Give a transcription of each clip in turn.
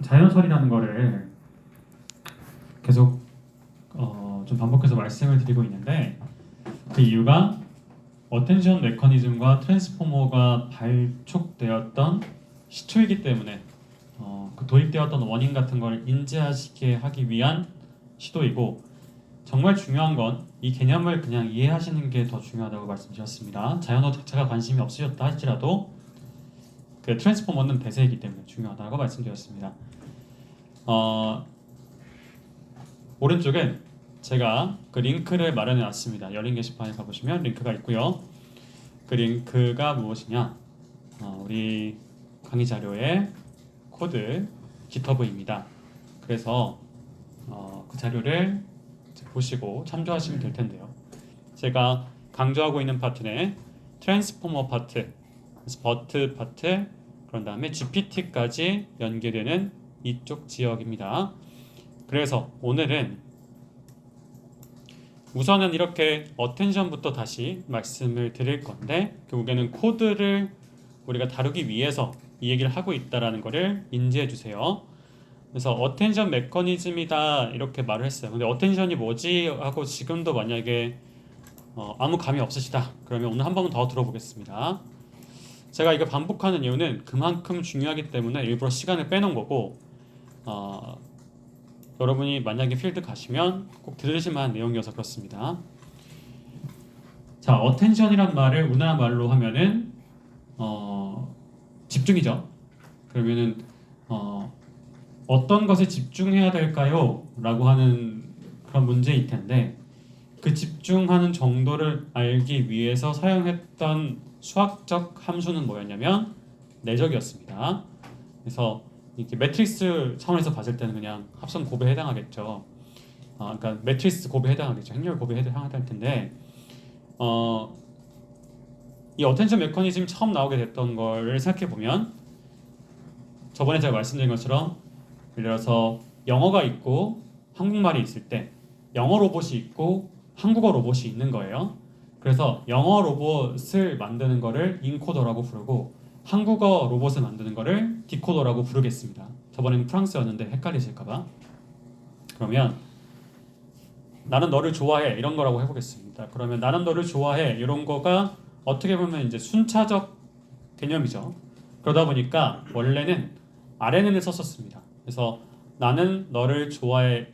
자연설이라는 거를 계속 좀 반복해서 말씀을 드리고 있는데 그 이유가 어텐션 메커니즘과 트랜스포머가 발족되었던 시초이기 때문에 그 도입되었던 원인 같은 걸 인지하시게 하기 위한 시도이고 정말 중요한 건 이 개념을 그냥 이해하시는 게 더 중요하다고 말씀드렸습니다. 자연어 자체가 관심이 없으셨다 할지라도 그 트랜스포머는 대세이기 때문에 중요하다고 말씀드렸습니다. 어, 오른쪽엔 제가 그 링크를 마련해 놨습니다. 열린 게시판에 가보시면 링크가 있고요. 그 링크가 무엇이냐? 우리 강의 자료의 코드 GitHub입니다. 그래서 그 자료를 보시고 참조하시면 될 텐데요. 제가 강조하고 있는 파트는 트랜스포머 파트, 버트 파트, 그런 다음에 GPT까지 연계되는 이쪽 지역입니다. 그래서 오늘은 우선은 이렇게 어텐션부터 다시 말씀을 드릴 건데 결국에는 코드를 우리가 다루기 위해서 이 얘기를 하고 있다라는 것을 인지해 주세요. 그래서 어텐션 메커니즘이다 이렇게 말을 했어요. 근데 어텐션이 뭐지 하고 지금도 만약에 아무 감이 없으시다 그러면 오늘 한 번 더 들어보겠습니다. 제가 이거 반복하는 이유는 그만큼 중요하기 때문에 일부러 시간을 빼놓은 거고 여러분이 만약에 필드 가시면 꼭 들으실 만한 내용이어서 그렇습니다. 자, 어텐션이란 말을 우리나라 말로 하면은 집중이죠. 그러면은 어떤 것에 집중해야 될까요? 라고 하는 그런 문제일 텐데 그 집중하는 정도를 알기 위해서 사용했던 수학적 함수는 뭐였냐면 내적이었습니다. 그래서 이렇게 매트리스 차원에서 봤을 때는 그냥 합성 곱에 해당하겠죠. 그러니까 매트리스 곱에 해당하겠죠. 행렬 곱에 해당할 텐데 이 어텐션 메커니즘 처음 나오게 됐던 걸 생각해 보면 저번에 제가 말씀드린 것처럼 예를 들어서 영어가 있고 한국말이 있을 때 영어 로봇이 있고 한국어 로봇이 있는 거예요. 그래서 영어 로봇을 만드는 거를 인코더라고 부르고 한국어 로봇을 만드는 거를 디코더라고 부르겠습니다. 저번에는 프랑스였는데 헷갈리실까봐. 그러면 나는 너를 좋아해 이런 거라고 해보겠습니다. 그러면 나는 너를 좋아해 이런 거가 어떻게 보면 이제 순차적 개념이죠. 그러다 보니까 원래는 RNN을 썼었습니다. 그래서 나는 너를 좋아해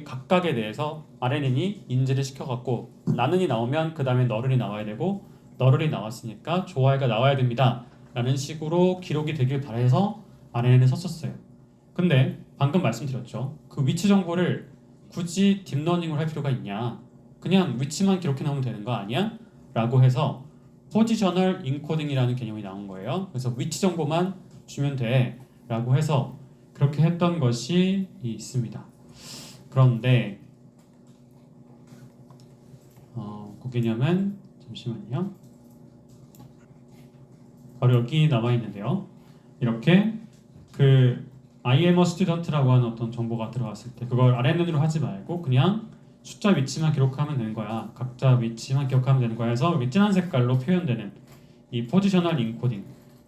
각각에 대해서 RNN이 인지를 시켜갖고 나는이 나오면 그 다음에 너를이 나와야 되고 너를이 나왔으니까 좋아해가 나와야 됩니다. 라는 식으로 기록이 되길 바라서 RNN을 썼었어요. 근데 방금 말씀드렸죠. 그 위치 정보를 굳이 딥러닝을 할 필요가 있냐? 그냥 위치만 기록해 놓으면 되는 거 아니야? 라고 해서 포지셔널 인코딩이라는 개념이 나온 거예요. 그래서 위치 정보만 주면 돼 라고 해서 그렇게 했던 것이 있습니다. 그런데 그 개념은 잠시만요. 바로 여기 나와 있는데요. 이렇게 그 I am a student라고 하는 어떤 정보가 들어왔을 때 그걸 RNN으로 하지 말고 그냥 숫자 위치만 기록하면 되는 거야. 각자 위치만 기억하면 되는 거야. 해서 여기 진한 색깔로 표현되는 이 포지셔널 인코딩.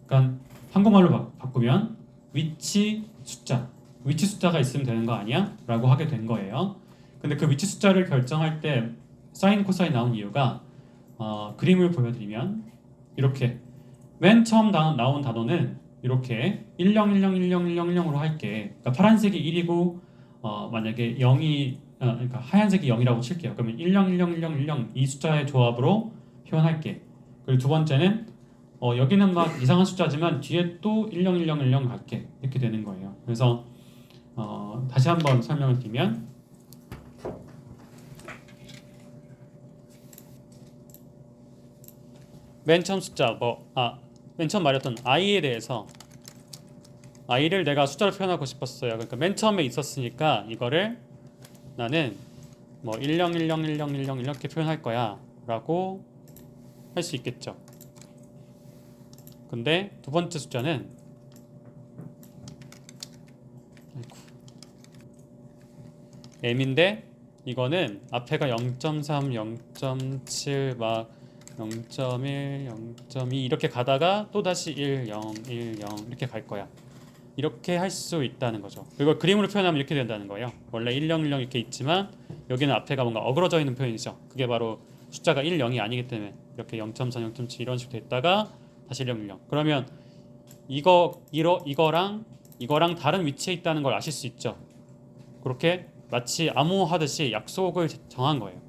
그러니까 한국말로 바꾸면 위치 숫자가 있으면 되는 거 아니야? 라고 하게 된 거예요. 근데 그 위치 숫자를 결정할 때 사인 코사인 나온 이유가 그림을 보여드리면 이렇게 맨 처음 나온 단어는 이렇게 10101010으로 할게. 그러니까 파란색이 1이고 만약에 0이 그러니까 하얀색이 0이라고 칠게요. 그러면 10101010 이 숫자의 조합으로 표현할게. 그리고 두 번째는 여기는 막 이상한 숫자지만 뒤에 또 101010 갈게. 이렇게 되는 거예요. 그래서 다시 한번 설명을 드리면 맨 처음 숫자 맨 처음 말했던 i에 대해서 i를 내가 숫자로 표현하고 싶었어요. 그러니까 맨 처음에 있었으니까 이거를 나는 뭐 10101010 이렇게 표현할 거야 라고 할 수 있겠죠. 근데 두 번째 숫자는 m인데 이거는 앞에가 0.3, 0.7 막 0.1, 0.2 이렇게 가다가 또 다시 1, 0, 1, 0 이렇게 갈 거야. 이렇게 할 수 있다는 거죠. 그리고 그림으로 표현하면 이렇게 된다는 거예요. 원래 1010 이렇게 있지만 여기는 앞에가 뭔가 어그러져 있는 표현이죠. 그게 바로 숫자가 10이 아니기 때문에 이렇게 0.4, 0.7 이런 식으로 됐다가 다시 1010. 그러면 이거랑 다른 위치에 있다는 걸 아실 수 있죠. 그렇게 마치 암호하듯이 약속을 정한 거예요.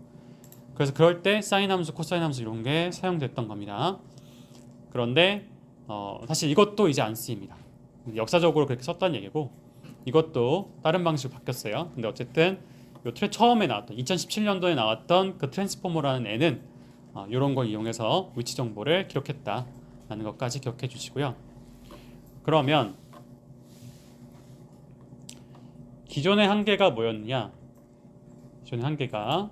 그래서 그럴 때 사인 함수, 코사인 함수 이런 게 사용됐던 겁니다. 그런데 사실 이것도 이제 안 쓰입니다. 역사적으로 그렇게 썼다는 얘기고 이것도 다른 방식으로 바뀌었어요. 근데 어쨌든 요 처음에 나왔던 2017년도에 나왔던 그 트랜스포머라는 애는 이런 걸 이용해서 위치 정보를 기록했다라는 것까지 기억해 주시고요. 그러면 기존의 한계가 뭐였느냐? 기존의 한계가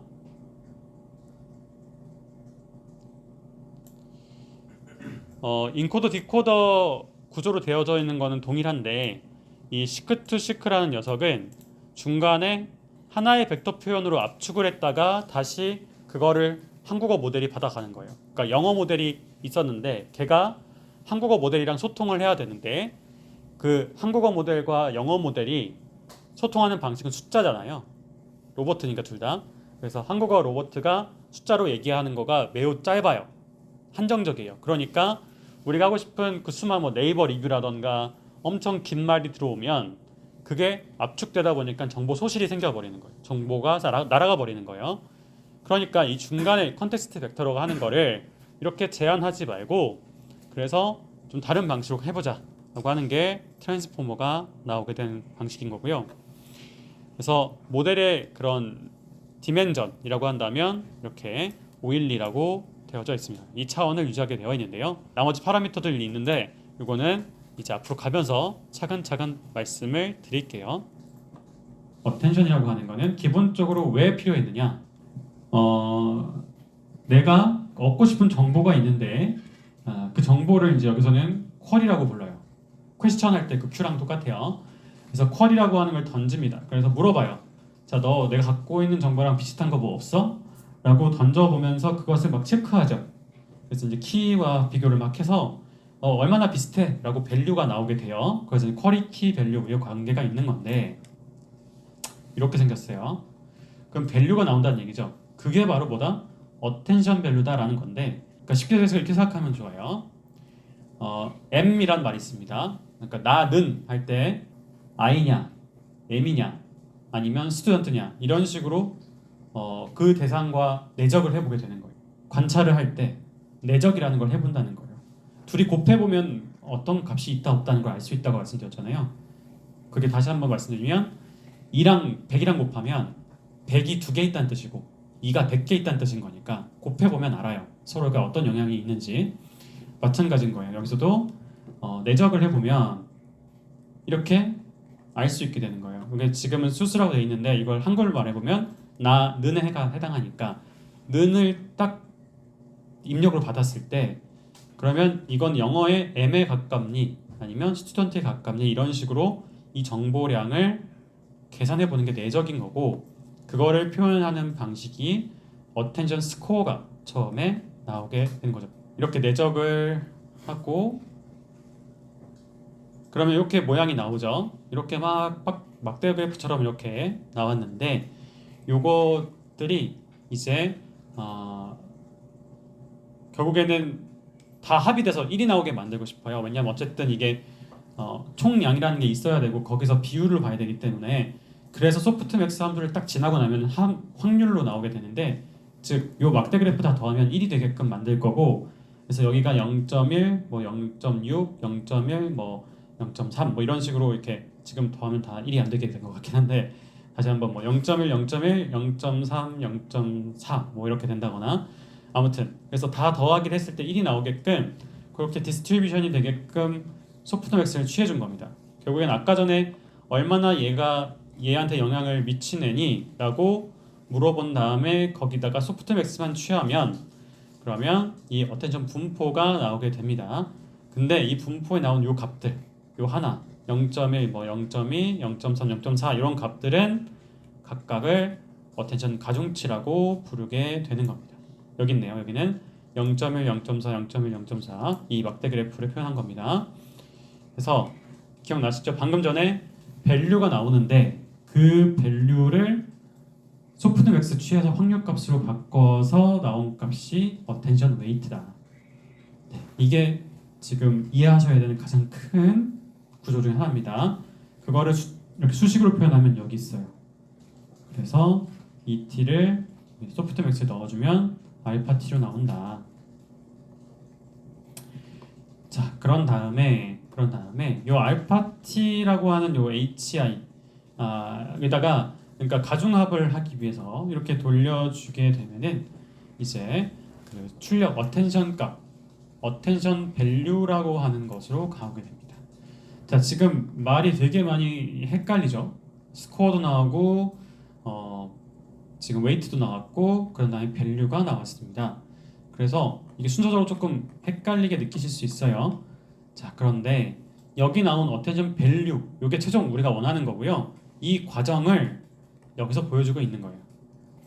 인코더 디코더 구조로 되어져 있는 거는 동일한데 이 시크 투 시크라는 녀석은 중간에 하나의 벡터 표현으로 압축을 했다가 다시 그거를 한국어 모델이 받아가는 거예요. 그러니까 영어 모델이 있었는데 걔가 한국어 모델이랑 소통을 해야 되는데 그 한국어 모델과 영어 모델이 소통하는 방식은 숫자잖아요. 로버트니까 둘 다. 그래서 한국어 로버트가 숫자로 얘기하는 거가 매우 짧아요. 한정적이에요. 그러니까 우리가 하고 싶은 그 수만 뭐 네이버 리뷰라던가 엄청 긴 말이 들어오면 그게 압축되다 보니까 정보 소실이 생겨버리는 거예요. 정보가 날아가 버리는 거예요. 그러니까 이 중간에 컨텍스트 벡터라고 하는 거를 이렇게 제한하지 말고 그래서 좀 다른 방식으로 해보자 라고 하는 게 트랜스포머가 나오게 된 방식인 거고요. 그래서 모델의 그런 디멘전이라고 한다면 이렇게 512라고 되어져 있습니다. 이 차원을 유지하게 되어 있는데요. 나머지 파라미터들이 있는데 이거는 이제 앞으로 가면서 차근차근 말씀을 드릴게요. 어텐션이라고 하는 거는 기본적으로 왜 필요했느냐? 내가 얻고 싶은 정보가 있는데 그 정보를 이제 여기서는 쿼리라고 불러요. 퀘스천 할 때 그 Q랑 똑같아요. 그래서 쿼리라고 하는 걸 던집니다. 그래서 물어봐요. 자, 너 내가 갖고 있는 정보랑 비슷한 거 뭐 없어? 라고 던져보면서 그것을 막 체크하죠. 그래서 이제 키와 비교를 막 해서 얼마나 비슷해? 라고 밸류가 나오게 돼요. 그래서 쿼리 키 밸류 이 관계가 있는 건데 이렇게 생겼어요. 그럼 밸류가 나온다는 얘기죠. 그게 바로 뭐다? 어텐션 밸류다라는 건데 그러니까 쉽게 해서 이렇게 생각하면 좋아요. M이란 말이 있습니다. 그러니까 나는 할 때 I냐, M이냐, 아니면 스튜던트냐 이런 식으로 그 대상과 내적을 해보게 되는 거예요. 관찰을 할 때 내적이라는 걸 해본다는 거예요. 둘이 곱해보면 어떤 값이 있다 없다는 걸 알 수 있다고 말씀드렸잖아요. 그게 다시 한번 말씀드리면 2랑 100이랑 곱하면 100이 2개 있다는 뜻이고 2가 100개 있다는 뜻인 거니까 곱해보면 알아요. 서로가 어떤 영향이 있는지. 마찬가지인 거예요. 여기서도 내적을 해보면 이렇게 알 수 있게 되는 거예요. 이게 지금은 수수라고 되어 있는데 이걸 한글로 말해보면 는에 해당하니까 는을 딱 입력으로 받았을 때 그러면 이건 영어의 M에 가깝니 아니면 스튜던트에 가깝니 이런 식으로 이 정보량을 계산해 보는 게 내적인 거고 그거를 표현하는 방식이 어텐션 스코어가 처음에 나오게 된 거죠. 이렇게 내적을 하고 그러면 이렇게 모양이 나오죠. 이렇게 막대 그래프처럼 이렇게 나왔는데 요것들이 이제 결국에는 다 합의돼서 1이 나오게 만들고 싶어요. 왜냐하면 어쨌든 이게 총량이라는 게 있어야 되고 거기서 비율을 봐야 되기 때문에 그래서 소프트맥스 함수를 딱 지나고 나면 확률로 나오게 되는데 즉 요 막대 그래프 다 더하면 1이 되게끔 만들 거고 그래서 여기가 0.1, 뭐 0.6, 0.1, 뭐 0.3 뭐 이런 식으로 이렇게 지금 더하면 다 1이 안 되게 된 것 같긴 한데 다시 한번 뭐 0.1, 0.1, 0.3, 0.4 뭐 이렇게 된다거나 아무튼 그래서 다 더하기를 했을 때 1이 나오게끔 그렇게 디스트리뷰션이 되게끔 소프트맥스를 취해준 겁니다. 결국엔 아까 전에 얼마나 얘한테 영향을 미치느니 라고 물어본 다음에 거기다가 소프트맥스만 취하면 그러면 이 어텐션 분포가 나오게 됩니다. 근데 이 분포에 나온 요 값들 요 하나 0.1, 뭐 0.2, 0.3, 0.4 이런 값들은 각각을 어텐션 가중치라고 부르게 되는 겁니다. 여기 있네요. 여기는 0.1, 0.4, 0.1, 0.4 이 막대 그래프를 표현한 겁니다. 그래서 기억나시죠? 방금 전에 밸류가 나오는데 그 밸류를 소프트맥스 취해서 확률값으로 바꿔서 나온 값이 어텐션 웨이트다. 이게 지금 이해하셔야 되는 가장 큰 구조 중에 하나입니다. 그거를 이렇게 수식으로 표현하면 여기 있어요. 그래서 이 t를 소프트맥스에 넣어주면 알파 t로 나온다. 자, 그런 다음에 요 알파 t라고 하는 요 hi 여기다가 그러니까 가중합을 하기 위해서 이렇게 돌려주게 되면은 이제 그 출력 어텐션 값, 어텐션 밸류라고 하는 것으로 가오게 됩니다. 자, 지금 말이 되게 많이 헷갈리죠. 스코어도 나오고 지금 웨이트도 나왔고 그런 다음에 밸류가 나왔습니다. 그래서 이게 순서적으로 조금 헷갈리게 느끼실 수 있어요. 자, 그런데 여기 나온 어텐션 밸류, 이게 최종 우리가 원하는 거고요. 이 과정을 여기서 보여주고 있는 거예요.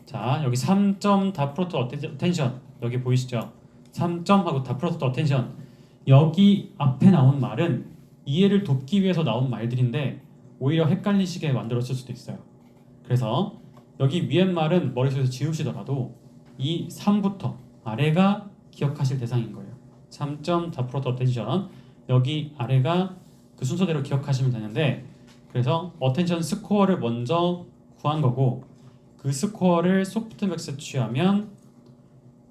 자, 여기 3점 다 프로토 어텐션 여기 보이시죠? 3점 하고 다 프로토 어텐션 여기 앞에 나온 말은 이해를 돕기 위해서 나온 말들인데 오히려 헷갈리시게 만들었을 수도 있어요. 그래서 여기 위에 말은 머릿속에서 지우시더라도 이 3부터 아래가 기억하실 대상인 거예요. 3점 다 프로토 어텐션 여기 아래가 그 순서대로 기억하시면 되는데 그래서 어텐션 스코어를 먼저 구한 거고 그 스코어를 소프트맥스 취하면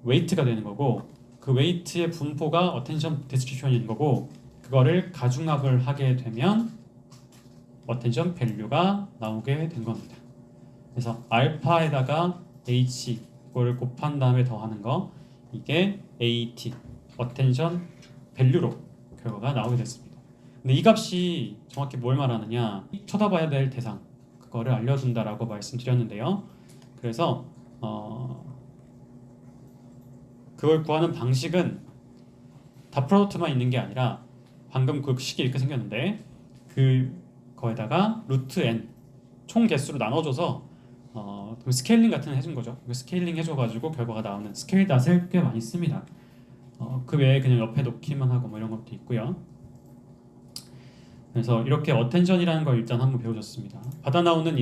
웨이트가 되는 거고 그 웨이트의 분포가 어텐션 디스트리뷰션인 거고 그거를 가중합을 하게 되면 어텐션 밸류가 나오게 된 겁니다. 그래서 알파에다가 h 그거를 곱한 다음에 더하는 거 이게 at 어텐션 밸류로 결과가 나오게 됐습니다. 근데 이 값이 정확히 뭘 말하느냐 쳐다봐야 될 대상 그거를 알려준다라고 말씀드렸는데요. 그래서 그걸 구하는 방식은 다 프로덕트만 있는 게 아니라 방금 그 식이 이렇게 생겼는데 그거에다가 루트 n 총 개수로 나눠줘서 스케일링 같은 거 해준 거죠. 스케일링 해줘가지고 결과가 나오는 스케일 닷을 꽤 많이 씁니다. 그 외에 그냥 옆에 놓기만 하고 뭐 이런 것도 있고요. 그래서 이렇게 어텐션이라는 걸 일단 한번 배우셨습니다. 받아 나오는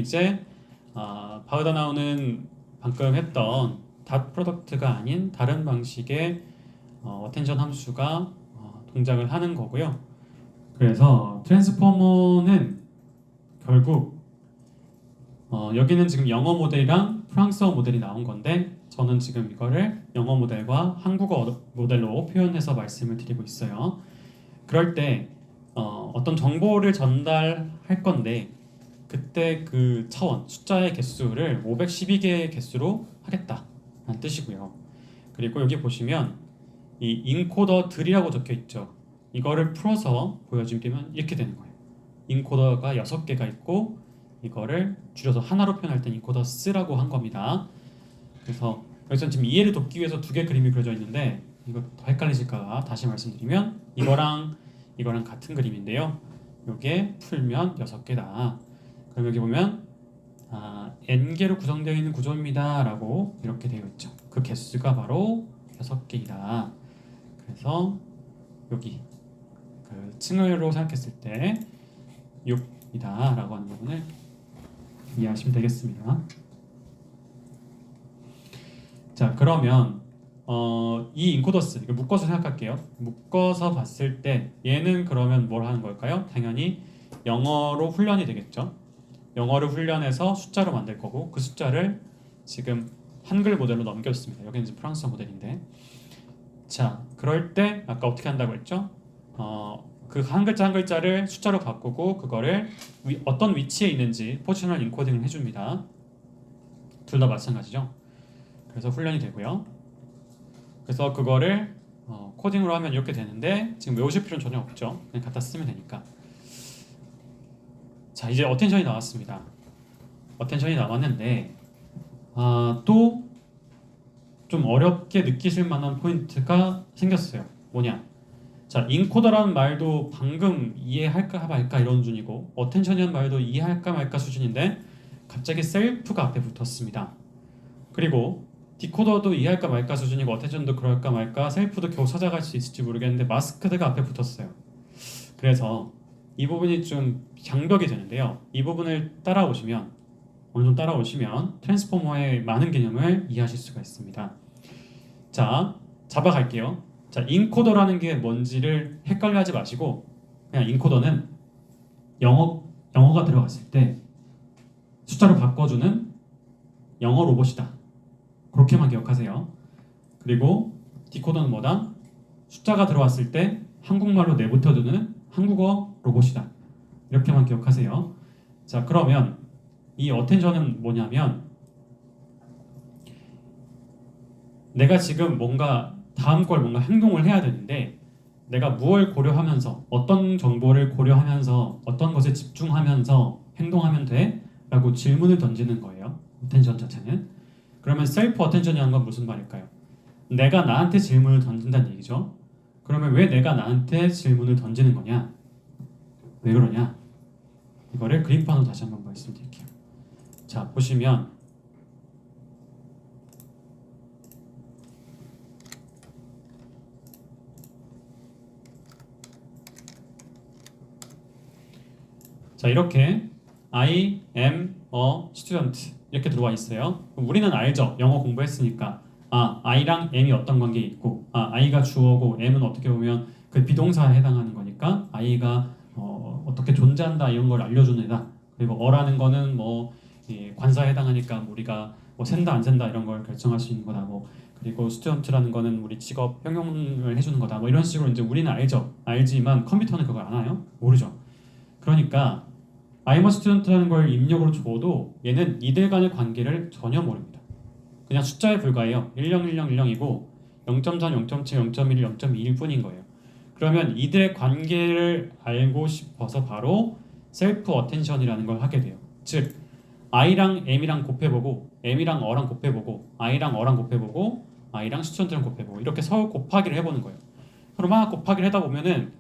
방금 했던 닷 프로덕트가 아닌 다른 방식의 어텐션 함수가 동작을 하는 거고요. 그래서 트랜스포머는 결국 여기는 지금 영어 모델이랑 프랑스어 모델이 나온 건데 저는 지금 이거를 영어 모델과 한국어 모델로 표현해서 말씀을 드리고 있어요. 그럴 때 어떤 정보를 전달할 건데 그때 그 차원 숫자의 개수를 512개의 개수로 하겠다라는 뜻이고요. 그리고 여기 보시면 이 인코더들이라고 적혀 있죠. 이거를 풀어서 보여주면 이렇게 되는 거예요. 인코더가 6개가 있고 이거를 줄여서 하나로 표현할 때 인코더스라고 한 겁니다. 그래서 여기서 지금 이해를 돕기 위해서 두 개 그림이 그려져 있는데 이거 더 헷갈리실까 다시 말씀드리면 이거랑 같은 그림인데요. 이게 풀면 6개다. 그럼 여기 보면 n개로 구성되어 있는 구조입니다 라고 이렇게 되어 있죠. 그 개수가 바로 6개이다. 그래서 여기 그 층으로 생각했을 때 6이다 라고 하는 부분을 이해하시면 되겠습니다. 자, 그러면 이 인코더스 이거 묶어서 생각할게요. 묶어서 봤을 때 얘는 그러면 뭘 하는 걸까요? 당연히 영어로 훈련이 되겠죠. 영어를 훈련해서 숫자로 만들 거고 그 숫자를 지금 한글 모델로 넘겼습니다. 여기는 이제 프랑스어 모델인데 자, 그럴 때 아까 어떻게 한다고 했죠? 그 한 글자 한 글자를 숫자로 바꾸고 그거를 어떤 위치에 있는지 포지셔널 인코딩을 해줍니다. 둘 다 마찬가지죠. 그래서 훈련이 되고요. 그래서 그거를 코딩으로 하면 이렇게 되는데 지금 외우실 필요는 전혀 없죠. 그냥 갖다 쓰면 되니까. 자, 이제 어텐션이 나왔습니다. 어텐션이 나왔는데 또 좀 어렵게 느끼실 만한 포인트가 생겼어요. 뭐냐? 자, 인코더라는 말도 방금 이해할까 말까 이런 수준이고 어텐션이라는 말도 이해할까 말까 수준인데 갑자기 셀프가 앞에 붙었습니다. 그리고 디코더도 이해할까 말까 수준이고 어텐션도 그럴까 말까 셀프도 겨우 찾아갈 수 있을지 모르겠는데 마스크드가 앞에 붙었어요. 그래서 이 부분이 좀 장벽이 되는데요. 이 부분을 따라오시면 어느 정도 따라오시면 트랜스포머의 많은 개념을 이해하실 수가 있습니다. 자, 잡아갈게요. 자, 인코더라는 게 뭔지를 헷갈려하지 마시고 그냥 인코더는 영어가 들어갔을 때 숫자로 바꿔주는 영어 로봇이다. 그렇게만 기억하세요. 그리고 디코더는 뭐다? 숫자가 들어왔을 때 한국말로 내붙어주는 한국어 로봇이다. 이렇게만 기억하세요. 자, 그러면 이 어텐션은 뭐냐면 내가 지금 뭔가 다음 걸 뭔가 행동을 해야 되는데 내가 무엇을 고려하면서 어떤 정보를 고려하면서 어떤 것에 집중하면서 행동하면 돼? 라고 질문을 던지는 거예요. 어텐션 자체는. 그러면 셀프 어텐션이라는 건 무슨 말일까요? 내가 나한테 질문을 던진다는 얘기죠. 그러면 왜 내가 나한테 질문을 던지는 거냐? 왜 그러냐? 이거를 그래프로 다시 한번 말씀드릴게요. 자, 보시면 자, 이렇게 I am a student 이렇게 들어와 있어요. 그럼 우리는 알죠. 영어 공부했으니까 I랑 M이 어떤 관계에 있고 I가 주어고 M은 어떻게 보면 그 비동사에 해당하는 거니까 I가 어떻게 존재한다 이런 걸 알려주는 애다. 그리고 어라는 거는 뭐 관사에 해당하니까 우리가 뭐 샌다 안 샌다 이런 걸 결정할 수 있는 거다. 뭐 그리고 스튜던트라는 거는 우리 직업 형용을 해주는 거다. 뭐 이런 식으로 이제 우리는 알지만 컴퓨터는 그걸 아나요? 모르죠. 그러니까 I'm a student라는 걸 입력으로 줘도 얘는 이들 간의 관계를 전혀 모릅니다. 그냥 숫자에 불과해요. 101010이고 0.4, 0.7, 0.1, 0.21 뿐인 거예요. 그러면 이들의 관계를 알고 싶어서 바로 셀프 어텐션이라는 걸 하게 돼요. 즉 I랑 M이랑 곱해보고 M이랑 어랑 곱해보고 I랑 어랑 곱해보고 I랑 스튜던트랑 곱해보고 이렇게 서로 곱하기를 해보는 거예요. 그럼 곱하기를 하다 보면은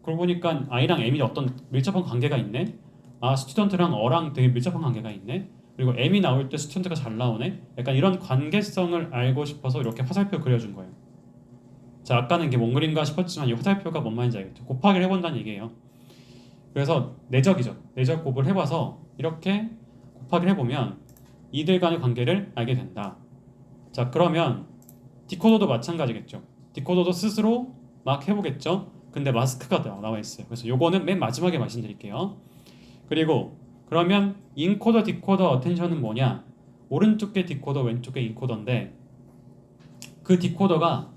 그러고 보니까 I랑 M이 어떤 밀접한 관계가 있네. 스튜던트랑 어랑 되게 밀접한 관계가 있네. 그리고 M이 나올 때 스튜던트가 잘 나오네. 약간 이런 관계성을 알고 싶어서 이렇게 화살표 그려준 거예요. 자, 아까는 이게 뭔 그림가 싶었지만 이 화살표가 뭔 말인지 알겠죠? 곱하기를 해본다는 얘기예요. 그래서 내적이죠. 내적 곱을 해봐서 이렇게 곱하기를 해보면 이들 간의 관계를 알게 된다. 자, 그러면 디코더도 마찬가지겠죠. 디코더도 스스로 막 해보겠죠. 근데 마스크가 나와 있어요. 그래서 요거는 맨 마지막에 말씀드릴게요. 그리고 그러면 인코더, 디코더, 어텐션은 뭐냐? 오른쪽에 디코더, 왼쪽에 인코더인데 그 디코더가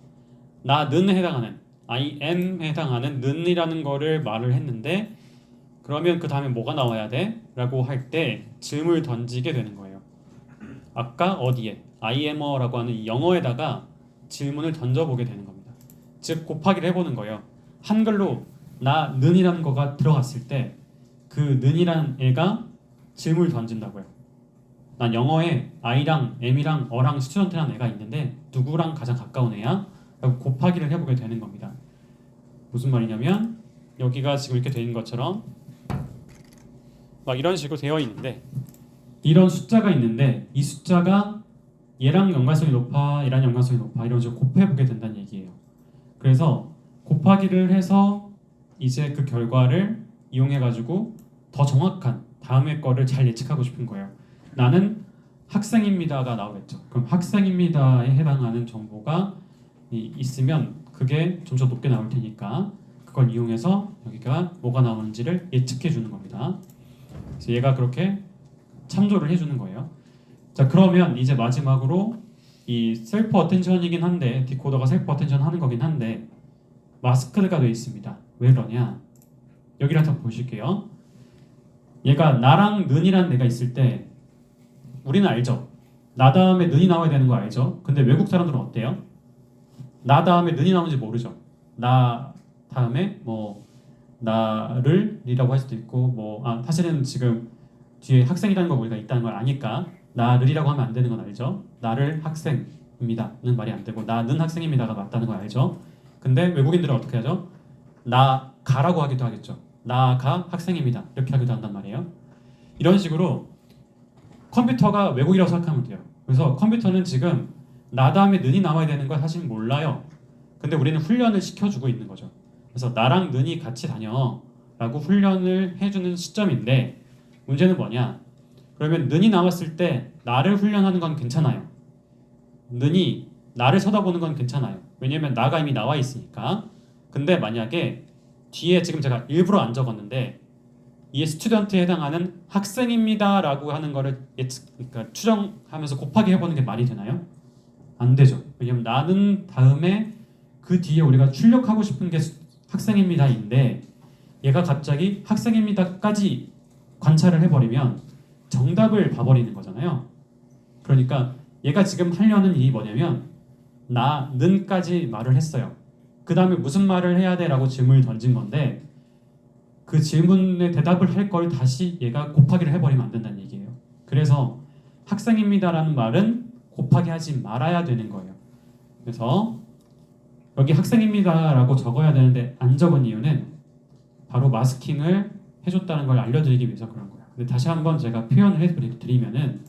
나는 해당하는 I am 해당하는 는이라는 거를 말을 했는데 그러면 그 다음에 뭐가 나와야 돼? 라고 할 때 질문을 던지게 되는 거예요. 아까 어디에? I am라고 하는 이 영어에다가 질문을 던져보게 되는 겁니다. 즉 곱하기를 해보는 거예요. 한글로 나는이라는 거가 들어갔을 때 그 는이라는 애가 질문을 던진다고요. 난 영어에 I랑 M이랑 어랑 스튜던트라는 애가 있는데 누구랑 가장 가까운 애야? 라고 곱하기를 해보게 되는 겁니다. 무슨 말이냐면 여기가 지금 이렇게 되는 것처럼 막 이런 식으로 되어 있는데 이런 숫자가 있는데 이 숫자가 얘랑 연관성이 높아 얘랑 연관성이 높아 이런 식으로 곱해보게 된다는 얘기예요. 그래서 곱하기를 해서 이제 그 결과를 이용해가지고 더 정확한 다음의 거를 잘 예측하고 싶은 거예요. 나는 학생입니다가 나오겠죠. 그럼 학생입니다에 해당하는 정보가 있으면 그게 좀 더 높게 나올 테니까 그걸 이용해서 여기가 뭐가 나오는지를 예측해 주는 겁니다. 그래서 얘가 그렇게 참조를 해주는 거예요. 자, 그러면 이제 마지막으로 이 셀프 어텐션이긴 한데 디코더가 셀프 어텐션 하는 거긴 한데 마스크가 되어 있습니다. 왜 그러냐? 여기를 한번 보실게요. 얘가 나랑 는이라는 애가 있을 때 우리는 알죠. 나 다음에 는이 나와야 되는 거 알죠. 근데 외국 사람들은 어때요? 나 다음에 는이 나오는지 모르죠. 나 다음에 뭐 나를 이라고 할 수도 있고 사실은 지금 뒤에 학생이라는 거 우리가 있다는 걸 아니까 나를이라고 하면 안 되는 건 알죠. 나를 학생입니다는 말이 안 되고 나는 학생입니다가 맞다는 걸 알죠. 근데 외국인들은 어떻게 하죠? 나가라고 하기도 하겠죠. 나가 학생입니다. 이렇게 하기도 한단 말이에요. 이런 식으로 컴퓨터가 외국이라고 생각하면 돼요. 그래서 컴퓨터는 지금 나 다음에 는이 나와야 되는 걸 사실 몰라요. 근데 우리는 훈련을 시켜주고 있는 거죠. 그래서 나랑 는이 같이 다녀 라고 훈련을 해주는 시점인데 문제는 뭐냐? 그러면 는이 나왔을 때 나를 훈련하는 건 괜찮아요. 는이 나를 쳐다보는 건 괜찮아요. 왜냐면 나가 이미 나와 있으니까. 근데 만약에 뒤에 지금 제가 일부러 안 적었는데 이 스튜던트에 해당하는 학생입니다라고 하는 거를 그러니까 추정하면서 곱하기 해보는 게 말이 되나요? 안 되죠. 왜냐면 나는 다음에 그 뒤에 우리가 출력하고 싶은 게 학생입니다인데 얘가 갑자기 학생입니다까지 관찰을 해버리면 정답을 봐버리는 거잖아요. 그러니까 얘가 지금 하려는 일이 뭐냐면 나는까지 말을 했어요. 그 다음에 무슨 말을 해야 돼? 라고 질문을 던진 건데 그 질문에 대답을 할 걸 다시 얘가 곱하기를 해버리면 안 된다는 얘기예요. 그래서 학생입니다라는 말은 곱하기 하지 말아야 되는 거예요. 그래서 여기 학생입니다라고 적어야 되는데 안 적은 이유는 바로 마스킹을 해줬다는 걸 알려드리기 위해서 그런 거예요. 근데 다시 한번 제가 표현을 해드리면은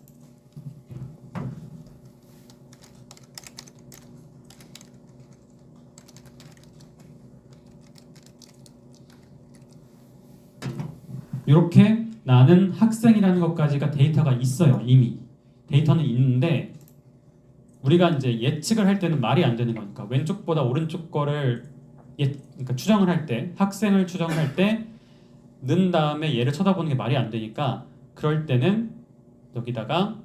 이렇게 나는 학생이라는 것까지가 데이터가 있어요. 이미 데이터는 있는데 우리가 이제 예측을 할 때는 말이 안 되는 거니까 왼쪽보다 오른쪽 거를 그러니까 추정을 할 때 학생을 추정을 할 때 는 다음에 얘를 쳐다보는 게 말이 안 되니까 그럴 때는 여기다가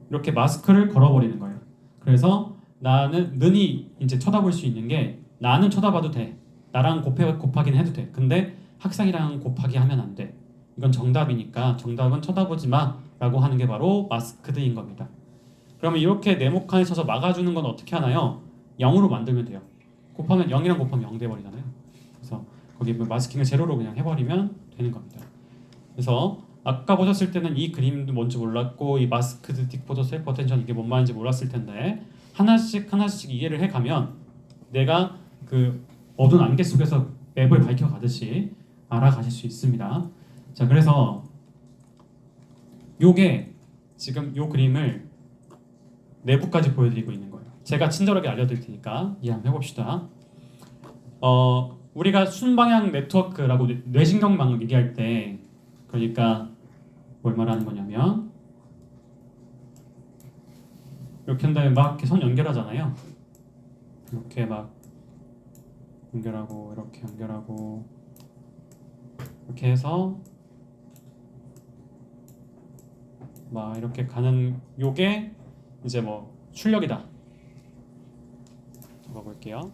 이렇게 마스크를 걸어버리는 거예요. 그래서 나는 는이 이제 쳐다볼 수 있는 게 나는 쳐다봐도 돼. 나랑 곱하기는 해도 돼. 근데 학생이랑 곱하기 하면 안 돼. 이건 정답이니까 정답은 쳐다보지 마라고 하는 게 바로 마스크드인 겁니다. 그러면 이렇게 네모칸에 쳐서 막아주는 건 어떻게 하나요? 0으로 만들면 돼요. 곱하면 0이랑 곱하면 0 돼버리잖아요. 그래서 거기 마스킹을 제로로 그냥 해버리면 되는 겁니다. 그래서 아까 보셨을 때는 이 그림도 뭔지 몰랐고 이 마스크드 디코더 셀프 어텐션 이게 뭔 말인지 몰랐을 텐데 하나씩 이해를 해가면 내가 그 어두운 안개 속에서 맵을 밝혀가듯이 알아가실 수 있습니다. 자, 그래서 요게 지금 요 그림을 내부까지 보여드리고 있는 거예요. 제가 친절하게 알려드릴 테니까 이해 한번 해봅시다. 우리가 순방향 네트워크라고 뇌신경망을 얘기할 때 그러니까 뭘 말하는 거냐면 이렇게 한 다음에 막 이렇게 선 연결하잖아요. 이렇게 막 연결하고 이렇게 연결하고 이렇게 해서 막 이렇게 가는 요게 이제 뭐 출력이다. 적어볼게요.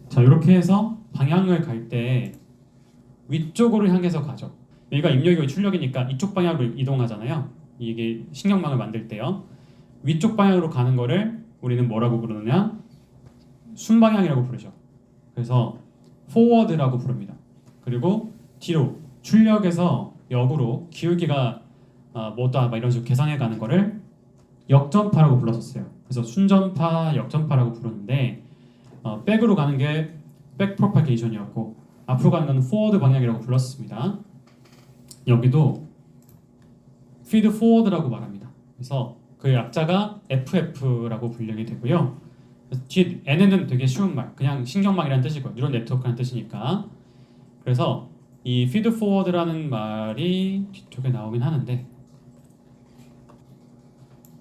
자, 이렇게 해서 방향을 갈 때 위쪽으로 향해서 가죠. 여기가 입력이고 출력이니까 이쪽 방향으로 이동하잖아요. 이게 신경망을 만들 때요. 위쪽 방향으로 가는 거를 우리는 뭐라고 부르느냐? 순방향이라고 부르죠. 그래서 forward라고 부릅니다. 그리고 뒤로 출력에서 역으로 기울기가 뭐다 막 이런 식으로 계산해 가는 거를 역전파라고 불렀었어요. 그래서 순전파, 역전파라고 부르는데 백으로 가는 게 백 프로파게이션이었고 앞으로 가는 건 forward 방향이라고 불렀습니다. 여기도 feed forward라고 말합니다. 그래서 그 약자가 FF라고 불리게 되고요. 뒤에 N은 되게 쉬운 말, 그냥 신경망이라는 뜻이고 뉴럴 네트워크라는 뜻이니까. 그래서 이 feed forward라는 말이 뒤쪽에 나오긴 하는데,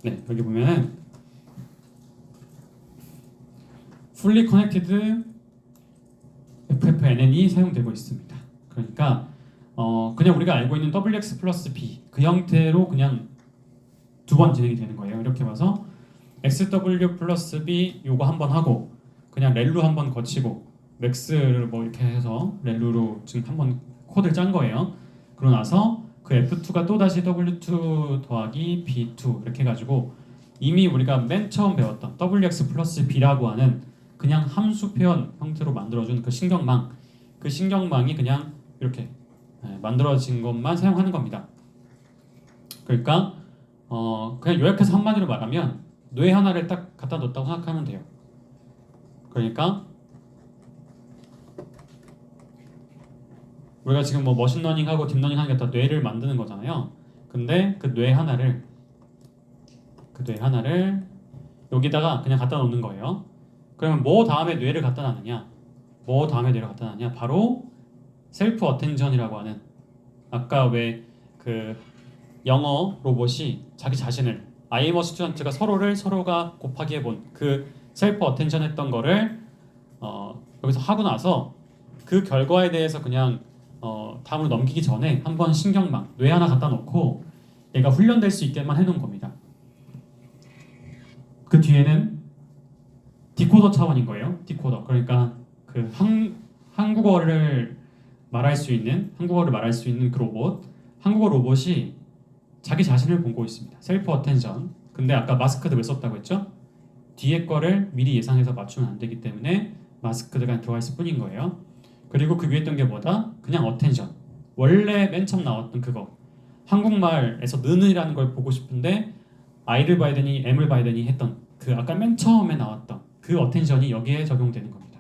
네, 여기 보면은 fully connected FFNN이 사용되고 있습니다. 그러니까 그냥 우리가 알고 있는 WX 플러스 B 그 형태로 그냥 두 번 진행이 되는 거예요. 이렇게 봐서 XW 플러스 B 요거 한 번 하고 그냥 렐루 한 번 거치고 맥스를 뭐 이렇게 해서 렐루로 지금 한 번 코드를 짠 거예요. 그러고 나서 그 F2가 또 다시 W2 더하기 B2 이렇게 해가지고 이미 우리가 맨 처음 배웠던 WX 플러스 B라고 하는 그냥 함수 표현 형태로 만들어준 그 신경망이 그냥 이렇게 만들어진 것만 사용하는 겁니다. 그러니까 그냥 요약해서 한마디로 말하면 뇌 하나를 딱 갖다 놓았다고 생각하면 돼요. 그러니까 우리가 지금 뭐 머신러닝하고 딥러닝 하는 게 다 뇌를 만드는 거잖아요. 근데 그 뇌 하나를 그 뇌 하나를 여기다가 그냥 갖다 놓는 거예요. 그러면 뭐 다음에 뇌를 갖다 놨느냐? 뭐 다음에 뇌를 갖다 놨냐? 바로 셀프 어텐션이라고 하는, 아까 왜 그 영어 로봇이 자기 자신을, 아이머 스튜던트가 서로가 곱하기 해본 그 셀프 어텐션 했던 거를 여기서 하고 나서 그 결과에 대해서 그냥 다음으로 넘기기 전에 한번 신경망, 뇌 하나 갖다 놓고 얘가 훈련될 수 있게만 해놓은 겁니다. 그 뒤에는 디코더 차원인 거예요. 디코더. 그러니까 그 한국어를 말할 수 있는 그 로봇, 한국어 로봇이 자기 자신을 보고 있습니다. 셀프 어텐션. 근데 아까 마스크드 왜 썼다고 했죠? 뒤에 거를 미리 예상해서 맞추면 안 되기 때문에 마스크드가 들어가 있을 뿐인 거예요. 그리고 그 위에 있던 게 뭐다? 그냥 어텐션. 원래 맨 처음 나왔던 그거. 한국말에서 느느이라는 걸 보고 싶은데 I를 봐야 되니 M을 봐야 되니 했던 그 아까 맨 처음에 나왔던 그 어텐션이 여기에 적용되는 겁니다.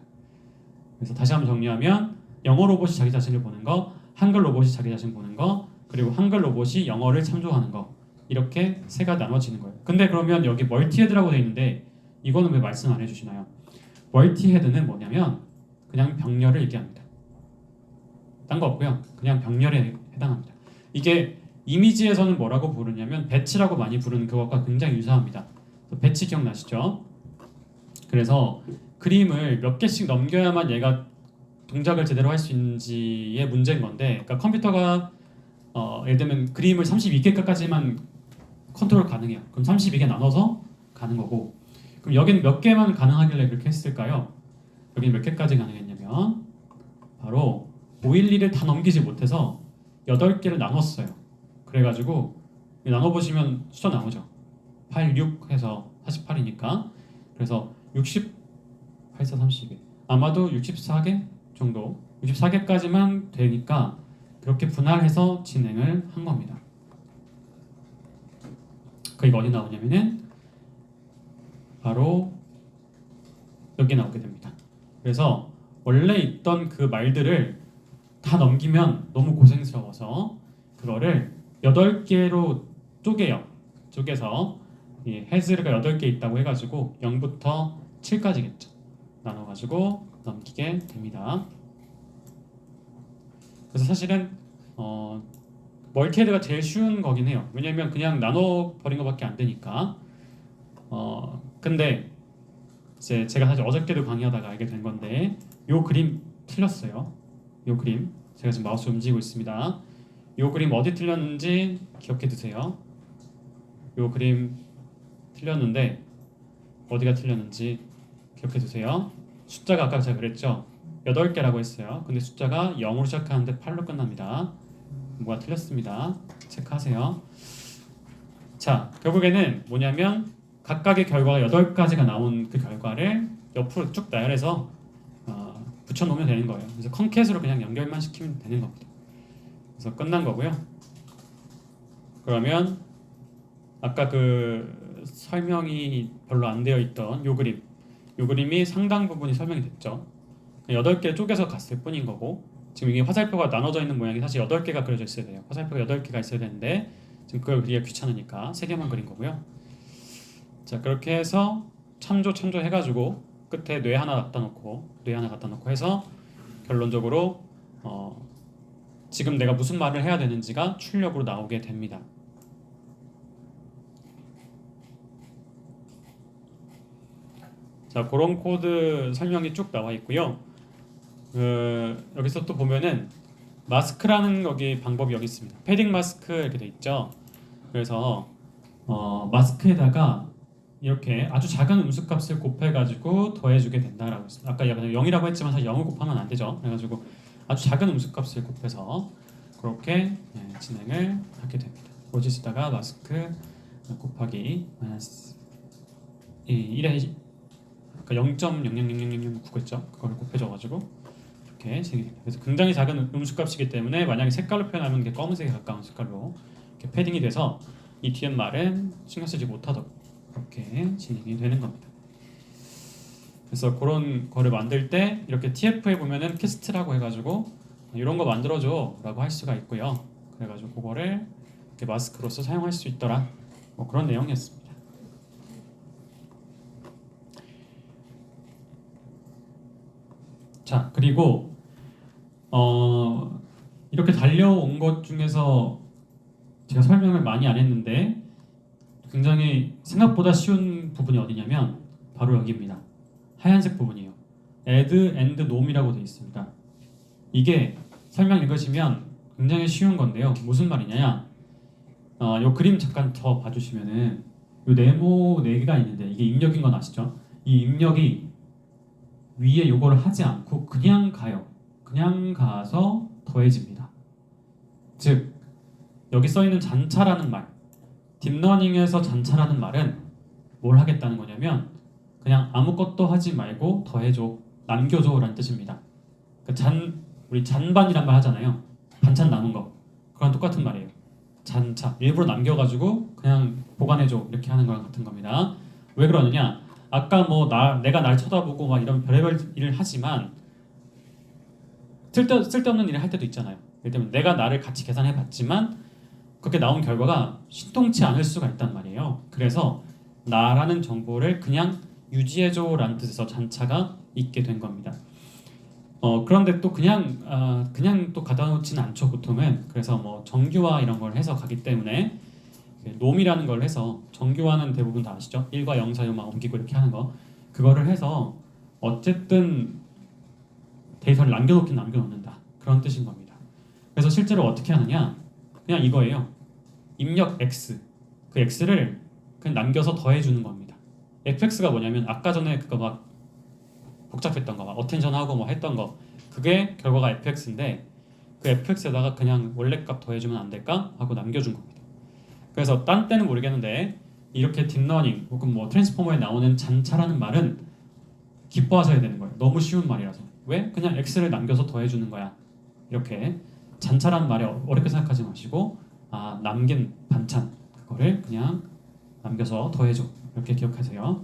그래서 다시 한번 정리하면 영어 로봇이 자기 자신을 보는 거, 한글 로봇이 자기 자신을 보는 거, 그리고 한글 로봇이 영어를 참조하는 거, 이렇게 세 가지 나눠지는 거예요. 근데 그러면 여기 멀티헤드라고 돼 있는데 이거는 왜 말씀 안 해주시나요? 멀티헤드는 뭐냐면 그냥 병렬을 얘기합니다. 딴 거 없고요. 그냥 병렬에 해당합니다. 이게 이미지에서는 뭐라고 부르냐면 배치라고 많이 부르는 그것과 굉장히 유사합니다. 배치 기억나시죠? 그래서 그림을 몇 개씩 넘겨야만 얘가 동작을 제대로 할 수 있는지의 문제인 건데, 그러니까 컴퓨터가 예를 들면 그림을 32개까지만 컨트롤 가능해요. 그럼 32개 나눠서 가는 거고, 그럼 여기는 몇 개만 가능하길래 그렇게 했을까요? 여기는 몇 개까지 가능했냐면 바로 512를 다 넘기지 못해서 8개를 나눴어요. 그래가지고 나눠보시면 숫자 나오죠. 8, 6 해서 48이니까 그래서 60, 8, 4, 32 아마도 64개 정도, 64개까지만 되니까 그렇게 분할해서 진행을 한 겁니다. 그게 어디 나오냐면은 바로 여기 나오게 됩니다. 그래서 원래 있던 그 말들을 다 넘기면 너무 고생스러워서 그거를 8개로 쪼개서 이 해즈가 8개 있다고 해가지고 0부터 7까지겠죠. 나눠가지고 넘기게 됩니다. 그래서 사실은 멀티헤드가 제일 쉬운 거긴 해요. 왜냐면 그냥 나눠버린 것밖에 안 되니까. 근데 이제 제가 사실 어저께도 강의하다가 알게 된 건데 요 그림 틀렸어요. 요 그림 제가 지금 마우스 움직이고 있습니다. 요 그림 어디 틀렸는지 기억해 두세요. 요 그림 틀렸는데 어디가 틀렸는지 기억해 두세요. 숫자가 아까 제가 그랬죠. 8개라고 했어요. 근데 숫자가 0으로 시작하는데 8로 끝납니다. 뭐가 틀렸습니다. 체크하세요. 자, 결국에는 뭐냐면 각각의 결과가 8가지가 나온 그 결과를 옆으로 쭉 나열해서 붙여놓으면 되는 거예요. 그래서 컨캣으로 그냥 연결만 시키면 되는 겁니다. 그래서 끝난 거고요. 그러면 아까 그 설명이 별로 안 되어 있던 요 그림이 상당 부분이 설명이 됐죠. 8개 쪼개서 갔을 뿐인 거고, 지금 이게 화살표가 나눠져 있는 모양이 사실 8개가 그려져 있어야 돼요. 화살표가 8개가 있어야 되는데 지금 그걸 그리기가 귀찮으니까 3개만 그린 거고요. 자, 그렇게 해서 참조 해가지고 끝에 뇌 하나 갖다 놓고 해서 결론적으로 지금 내가 무슨 말을 해야 되는지가 출력으로 나오게 됩니다. 자, 그런 코드 설명이 쭉 나와 있고요. 여기서 또 보면은 마스크라는 방법이 여기 있습니다. 패딩 마스크 이렇게 돼 있죠. 그래서 마스크에다가 이렇게 아주 작은 음수값을 곱해가지고 더해주게 된다라고 했습니다. 아까 0이라고 했지만 사실 0을 곱하면 안 되죠. 그래가지고 아주 작은 음수값을 곱해서 그렇게 진행을 하게 됩니다. 로지스다가 마스크 곱하기 마이너스 1에 그러니까 0.0000009겠죠. 그걸 곱해줘가지고 이렇게 생기게 됩니다. 그래서 굉장히 작은 음수값이기 때문에 만약에 색깔로 표현하면 이게 검은색에 가까운 색깔로 이렇게 패딩이 돼서 이 뒤에 말은 신경 쓰지 못하도록 이렇게 진행이 되는 겁니다. 그래서 그런 거를 만들 때 이렇게 TF에 보면은 캐스트라고 해가지고 이런 거 만들어줘 라고 할 수가 있고요. 그래가지고 그거를 이렇게 마스크로서 사용할 수 있더라, 뭐 그런 내용이었습니다. 자, 그리고 이렇게 달려온 것 중에서 제가 설명을 많이 안 했는데 굉장히 생각보다 쉬운 부분이 어디냐면 바로 여기입니다. 하얀색 부분이에요. add and nom이라고 되어 있습니다. 이게 설명 읽으시면 굉장히 쉬운 건데요. 무슨 말이냐? 요 그림 잠깐 더 봐주시면은 요 네모 4개가 있는데 이게 입력인 건 아시죠? 이 입력이 위에 요거를 하지 않고 그냥 가요. 그냥 가서 더해집니다. 즉 여기 써 있는 잔차라는 말, 딥러닝에서 잔차라는 말은 뭘 하겠다는 거냐면 그냥 아무것도 하지 말고 더해줘, 남겨줘라는 뜻입니다. 우리 잔반이란 말 하잖아요. 반찬 남은 거. 그랑 똑같은 말이에요. 잔차, 일부러 남겨가지고 그냥 보관해줘 이렇게 하는 거랑 같은 겁니다. 왜 그러느냐? 아까 뭐 내가 날 쳐다보고 막 이런 별의별 일을 하지만 쓸데없는 일을 할 때도 있잖아요. 예를 들면 내가 나를 같이 계산해봤지만 그렇게 나온 결과가 신통치 않을 수가 있단 말이에요. 그래서 나라는 정보를 그냥 유지해줘라는 뜻에서 잔차가 있게 된 겁니다. 그런데 또 그냥 또 가다 놓지는 않죠, 보통은. 그래서 뭐 정규화 이런 걸 해서 가기 때문에 놈이라는 걸 해서, 정규화는 대부분 다 아시죠? 1과 0 사이로 막 옮기고 이렇게 하는 거, 그거를 해서 어쨌든 데이터를 남겨놓는다, 그런 뜻인 겁니다. 그래서 실제로 어떻게 하느냐, 그냥 이거예요. 입력 x, 그 x를 그냥 남겨서 더해주는 겁니다. fx가 뭐냐면 아까 전에 그거 막 복잡했던 거, 막 어텐션하고 뭐 했던 거, 그게 결과가 fx인데 그 fx에다가 그냥 원래 값 더해주면 안 될까 하고 남겨준 겁니다. 그래서 딴 때는 모르겠는데 이렇게 딥러닝 혹은 뭐 트랜스포머에 나오는 잔차라는 말은 기뻐하셔야 되는 거예요. 너무 쉬운 말이라서. 왜? 그냥 x를 남겨서 더해주는 거야. 이렇게 잔차라는 말에 어렵게 생각하지 마시고 남긴 반찬, 그거를 그냥 남겨서 더해줘, 이렇게 기억하세요.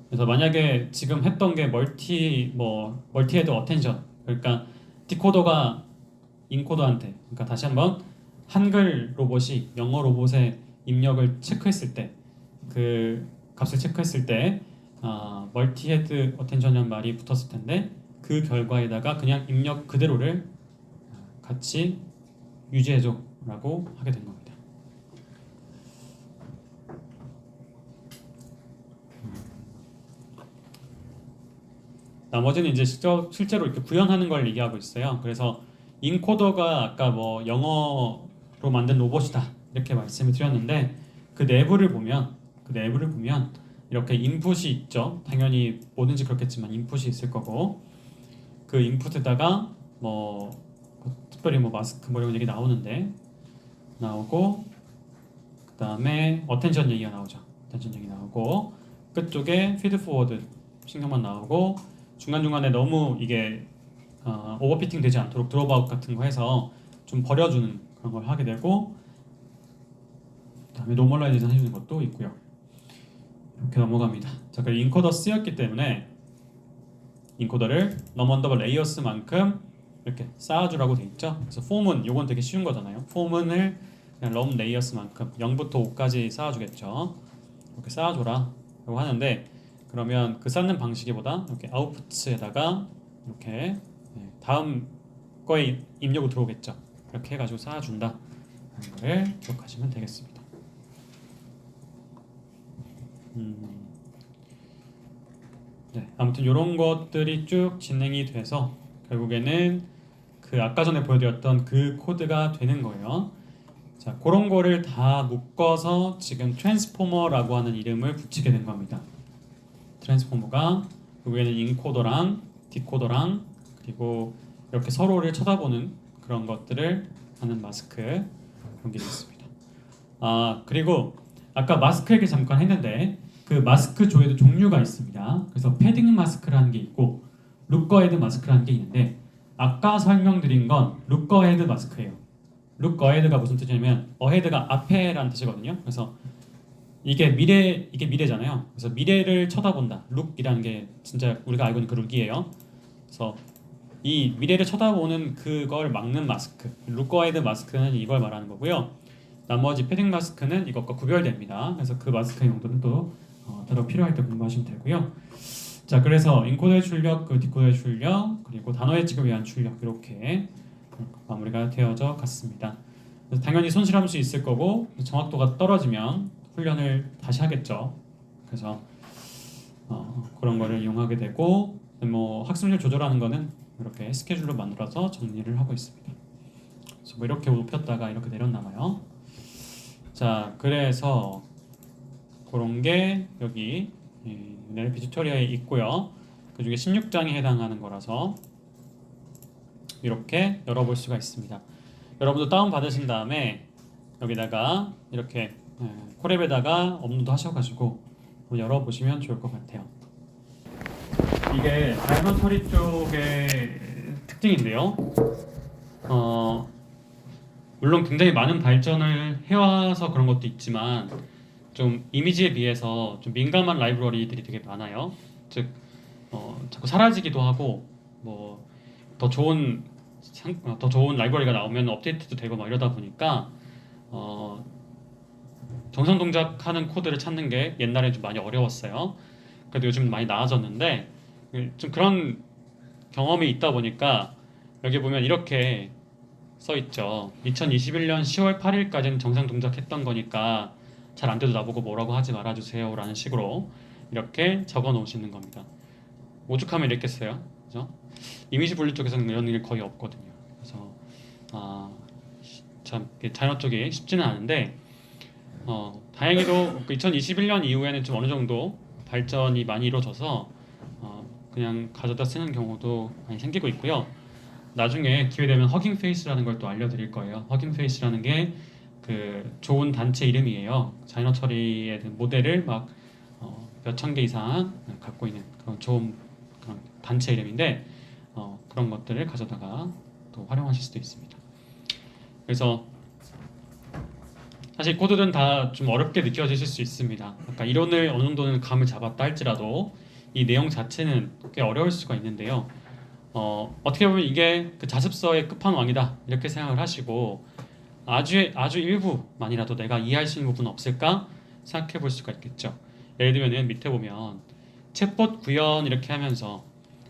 그래서 만약에 지금 했던 게 멀티헤드 어텐션, 그러니까 디코더가 인코더한테, 그러니까 다시 한번 한글 로봇이 영어 로봇의 입력을 체크했을 때, 그 값을 체크했을 때 멀티헤드 어텐션이라는 말이 붙었을 텐데 그 결과에다가 그냥 입력 그대로를 같이 유지해줘 라고 하게 된 겁니다. 나머지는 이제 실제로 이렇게 구현하는 걸 얘기하고 있어요. 그래서 인코더가 아까 뭐 영어로 만든 로봇이다 이렇게 말씀을 드렸는데 그 내부를 보면 이렇게 인풋이 있죠. 당연히 뭐든지 그렇겠지만 인풋이 있을 거고, 그 인풋에다가 뭐 특별히 뭐 마스크 뭐 이런 얘기 나오고, 그 다음에 어텐션 얘기가 나오죠. 어텐션 얘기 나오고, 끝쪽에 피드 포워드 신경만 나오고, 중간중간에 너무 이게 오버피팅 되지 않도록 드롭아웃 같은 거 해서 좀 버려주는 그런 걸 하게 되고, 그 다음에 노멀라이제이션 해주는 것도 있고요. 이렇게 넘어갑니다. 자, 그리고 인코더 쓰였기 때문에 인코더를 넘언더블 레이어스만큼 이렇게 쌓아주라고 돼 있죠. 그래서 폼은 요건 되게 쉬운 거잖아요. 폼을 그냥 럼 레이어스만큼 0부터 5까지 쌓아주겠죠. 이렇게 쌓아줘라 라고 하는데, 그러면 그 쌓는 방식보다 이렇게 아웃풋에다가 이렇게 다음 거에 입력으로 들어오겠죠. 이렇게 해가지고 쌓아준다 하는 걸 기억하시면 되겠습니다. 네, 아무튼 이런 것들이 쭉 진행이 돼서 결국에는 그 아까 전에 보여드렸던 그 코드가 되는 거예요. 자, 그런 거를 다 묶어서 지금 트랜스포머라고 하는 이름을 붙이게 된 겁니다. 트랜스포머가 여기에는 인코더랑 디코더랑 그리고 이렇게 서로를 쳐다보는 그런 것들을 하는 마스크, 그런 게 있습니다. 그리고 아까 마스크 얘기 잠깐 했는데 그 마스크 조에도 종류가 있습니다. 그래서 패딩 마스크라는 게 있고 룩어헤드 마스크라는 게 있는데, 아까 설명드린 건 룩어헤드 마스크예요. 룩어헤드가 무슨 뜻이냐면 어헤드가 앞에라는 뜻이거든요. 그래서 이게 미래잖아요. 그래서 미래를 쳐다본다. 룩이라는 게 진짜 우리가 알고 있는 그 룩이에요. 그래서 이 미래를 쳐다보는 그걸 막는 마스크, 룩어헤드 마스크는 이걸 말하는 거고요. 나머지 패딩 마스크는 이것과 구별됩니다. 그래서 그 마스크의 용도는 또 따로 필요할 때 공부하시면 되고요. 자, 그래서 인코더의 출력, 그 디코더의 출력, 그리고 단어 예측을 위한 출력 이렇게 마무리가 되어져 갔습니다. 그래서 당연히 손실함수 있을 거고 정확도가 떨어지면 훈련을 다시 하겠죠. 그래서 그런 거를 이용하게 되고 뭐 학습률 조절하는 거는 이렇게 스케줄로 만들어서 정리를 하고 있습니다. 그래서 뭐 이렇게 높였다가 이렇게 내렸나 봐요. 자, 그래서 그런 게 여기 NLP 튜토리얼에 있고요. 그 중에 16장에 해당하는 거라서 이렇게 열어볼 수가 있습니다. 여러분도 다운 받으신 다음에 여기다가 이렇게 콜앱에다가 업로드 하셔가지고 열어보시면 좋을 것 같아요. 이게 다이너 처리 쪽의 특징인데요. 물론 굉장히 많은 발전을 해와서 그런 것도 있지만 좀 이미지에 비해서 좀 민감한 라이브러리들이 되게 많아요. 즉 자꾸 사라지기도 하고 뭐 더 좋은 라이브러리가 나오면 업데이트도 되고 막 이러다 보니까 정상 동작하는 코드를 찾는 게 옛날에 좀 많이 어려웠어요. 그래도 요즘 많이 나아졌는데 좀 그런 경험이 있다 보니까 여기 보면 이렇게 써 있죠. 2021년 10월 8일까지는 정상 동작했던 거니까 잘 안 돼도 나보고 뭐라고 하지 말아주세요 라는 식으로 이렇게 적어 놓으시는 겁니다. 오죽하면 이랬겠어요. 그죠? 이미지 분류 쪽에서는 이런 일 거의 없거든요. 그래서 참 자이너 쪽이 쉽지는 않은데 다행히도 2021년 이후에는 좀 어느 정도 발전이 많이 이루어져서 그냥 가져다 쓰는 경우도 많이 생기고 있고요. 나중에 기회 되면 허깅 페이스라는 걸 또 알려드릴 거예요. 허깅 페이스라는 게 그 좋은 단체 이름이에요. 자이너 처리의 모델을 막 몇천 개 이상 갖고 있는 그런 좋은 그런 단체 이름인데 그런 것들을 가져다가 또 활용하실 수도 있습니다. 그래서 사실 코드는 다 좀 어렵게 느껴지실 수 있습니다. 아까 이론을 어느 정도는 감을 잡았다 할지라도 이 내용 자체는 꽤 어려울 수가 있는데요. 어떻게 보면 이게 그 자습서의 끝판왕이다 이렇게 생각을 하시고 아주 일부만이라도 내가 이해할 수 있는 부분은 없을까 생각해 볼 수가 있겠죠. 예를 들면 밑에 보면 챗봇 구현 이렇게 하면서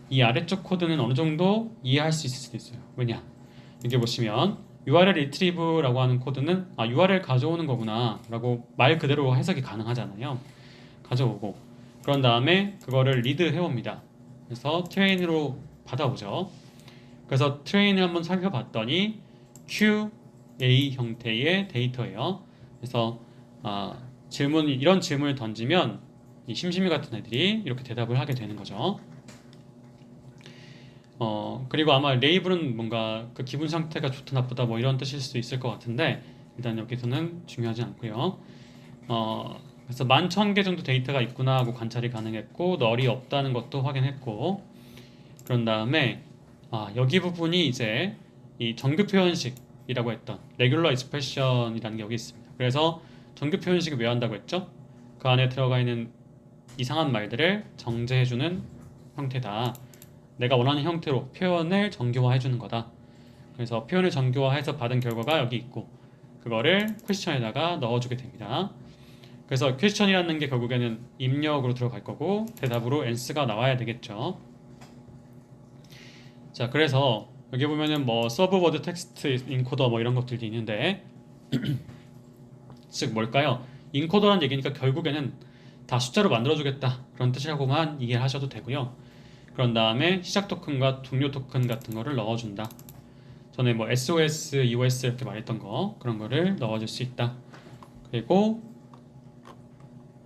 이 아래쪽 코드는 어느 정도 이해할 수 있을 수도 있어요. 왜냐? 여기 보시면 URL retrieve라고 하는 코드는 URL 가져오는 거구나 라고 말 그대로 해석이 가능하잖아요. 가져오고 그런 다음에 그거를 리드 해옵니다. 그래서 트레인으로 받아오죠. 그래서 트레인을 한번 살펴봤더니 QA 형태의 데이터예요. 그래서 이런 질문을 던지면 이 심심이 같은 애들이 이렇게 대답을 하게 되는 거죠. 그리고 아마 레이블은 뭔가 그 기분 상태가 좋다 나쁘다 뭐 이런 뜻일 수도 있을 것 같은데 일단 여기서는 중요하지 않고요. 그래서 11,000개 정도 데이터가 있구나 하고 관찰이 가능했고 널이 없다는 것도 확인했고 그런 다음에 여기 부분이 이제 이 정규 표현식이라고 했던 레귤러 익스프레션이라는 게 여기 있습니다. 그래서 정규 표현식을 왜 한다고 했죠? 그 안에 들어가 있는 이상한 말들을 정제해주는 형태다. 내가 원하는 형태로 표현을 정교화해주는 거다. 그래서 표현을 정교화해서 받은 결과가 여기 있고 그거를 퀘스천에다가 넣어주게 됩니다. 그래서 퀘스천이라는 게 결국에는 입력으로 들어갈 거고 대답으로 ans가 나와야 되겠죠. 자, 그래서 여기 보면은 뭐 서브워드 텍스트 인코더 뭐 이런 것들도 있는데 즉 뭘까요? 인코더란 얘기니까 결국에는 다 숫자로 만들어주겠다 그런 뜻이라고만 이해를 하셔도 되고요. 그런 다음에 시작 토큰과 종료 토큰 같은 거를 넣어준다. 전에 뭐 SOS, EOS 이렇게 말했던 거 그런 거를 넣어줄 수 있다. 그리고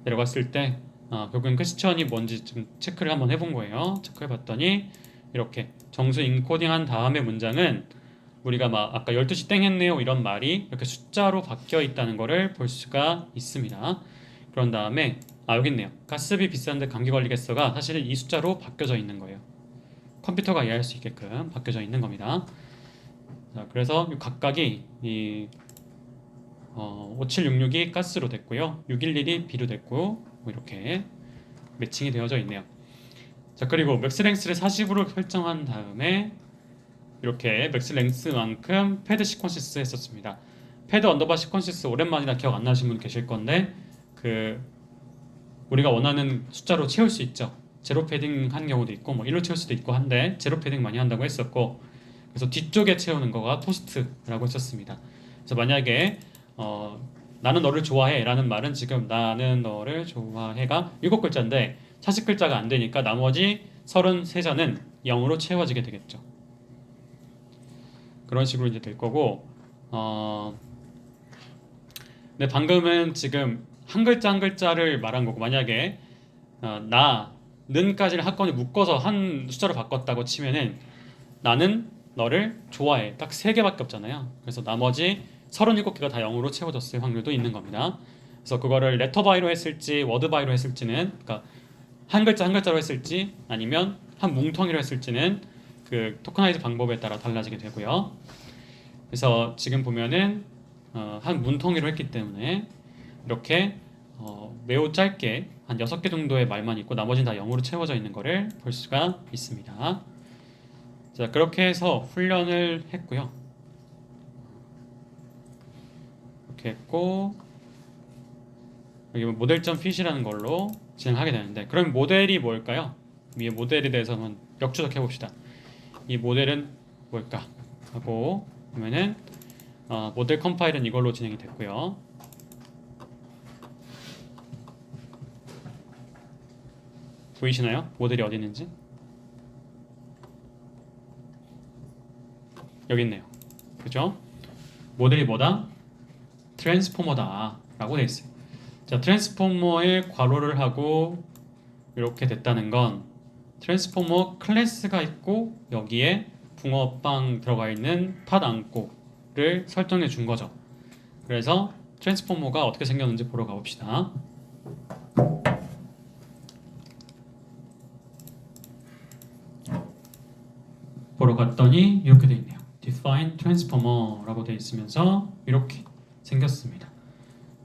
내려갔을 때 결국엔 퀘스천이 뭔지 좀 체크를 한번 해본 거예요. 체크해봤더니 이렇게 정수 인코딩한 다음에 문장은 우리가 막 아까 12시 땡 했네요 이런 말이 이렇게 숫자로 바뀌어 있다는 거를 볼 수가 있습니다. 그런 다음에 여기 있네요. 가스비 비싼데 감기걸리겠어가 사실 이 숫자로 바뀌어져 있는 거예요. 컴퓨터가 이해할 수 있게끔 바뀌어져 있는 겁니다. 자, 그래서 각각이 이 5766이 가스로 됐고요. 611이 비로 됐고 뭐 이렇게 매칭이 되어져 있네요. 자, 그리고 맥스랭스를 40으로 설정한 다음에 이렇게 맥스랭스만큼 패드 시퀀시스 했었습니다. 패드 언더바 시퀀시스 오랜만이라 기억 안 나신 분 계실 건데 우리가 원하는 숫자로 채울 수 있죠. 제로 패딩 한 경우도 있고 뭐 일로 채울 수도 있고 한데 제로 패딩 많이 한다고 했었고, 그래서 뒤쪽에 채우는 거가 토스트라고 했었습니다. 그래서 만약에 나는 너를 좋아해 라는 말은 지금 나는 너를 좋아해가 7글자인데 40글자가 안 되니까 나머지 33자는 0으로 채워지게 되겠죠. 그런 식으로 이제 될 거고, 근데 방금은 지금 한 글자 한 글자를 말한 거고, 만약에 나는까지를 한꺼번에 묶어서 한 숫자로 바꿨다고 치면은 나는 너를 좋아해 딱 3개밖에 없잖아요. 그래서 나머지 37개가 다 0으로 채워졌을 확률도 있는 겁니다. 그래서 그거를 레터 바이로 했을지 워드 바이로 했을지는, 그러니까 한 글자 한 글자로 했을지 아니면 한 뭉텅이로 했을지는 그 토커나이즈 방법에 따라 달라지게 되고요. 그래서 지금 보면은 한 문텅이로 했기 때문에 이렇게 매우 짧게 한 6개 정도의 말만 있고 나머지는 다 0으로 채워져 있는 거를 볼 수가 있습니다. 자, 그렇게 해서 훈련을 했고요. 이렇게 했고, 여기 모델.핏이라는 걸로 진행하게 되는데, 그럼 모델이 뭘까요? 이 모델에 대해서 한번 역추적해 봅시다. 이 모델은 뭘까 하고 보면은 모델 컴파일은 이걸로 진행이 됐고요. 보이시나요? 모델이 어디 있는지? 여기 있네요. 그죠? 모델이 뭐다? 트랜스포머다 라고 되어 있어요. 자, 트랜스포머에 괄호를 하고 이렇게 됐다는 건 트랜스포머 클래스가 있고 여기에 붕어빵 들어가 있는 팟 안고를 설정해 준 거죠. 그래서 트랜스포머가 어떻게 생겼는지 보러 가봅시다. 보러 갔더니 이렇게 돼 있네요. define transformer라고 돼 있으면서 이렇게 생겼습니다.